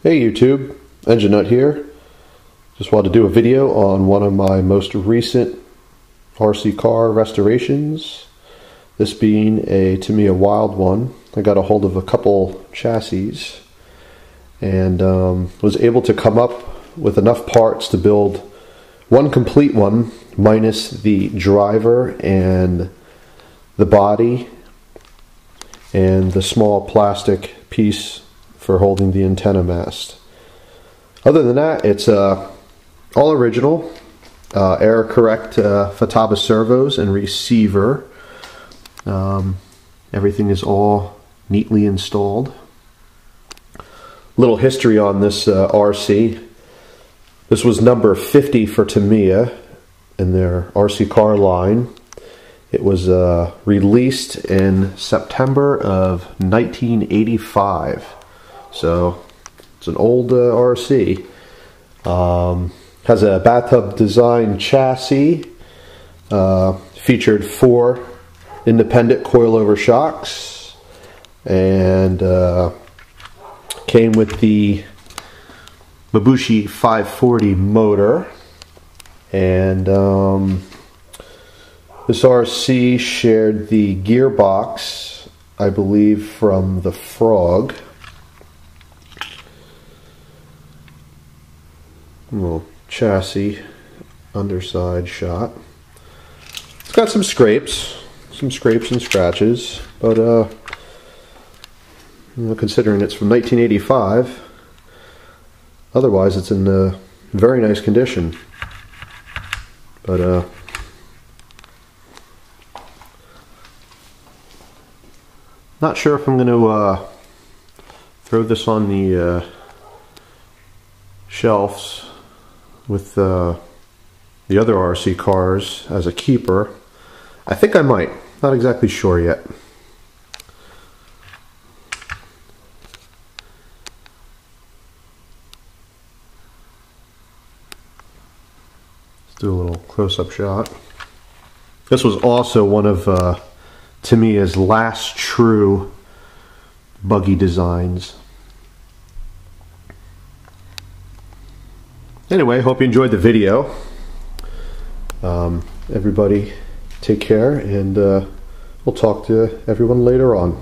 Hey YouTube, Engine Nut here. Just wanted to do a video on one of my most recent RC car restorations. This being a Tamiya Wild One. I got a hold of a couple chassis and was able to come up with enough parts to build one complete one minus the driver and the body and the small plastic piece for holding the antenna mast. Other than that, it's all original, error correct Futaba servos and receiver. Everything is all neatly installed. Little history on this RC. This was number 50 for Tamiya in their RC car line. It was released in September of 1985. So it's an old RC. Has a bathtub design chassis. Featured 4 independent coilover shocks, and came with the Mabushi 540 motor. And this RC shared the gearbox, I believe, from the Frog. Little chassis underside shot. It's got some scrapes and scratches, but you know, considering it's from 1985, otherwise it's in very nice condition. But not sure if I'm going to throw this on the shelves with the other RC cars as a keeper. I think I might. Not exactly sure yet. Let's do a little close-up shot. This was also one of Tamiya's last true buggy designs. Anyway, hope you enjoyed the video. Everybody take care, and we'll talk to everyone later on.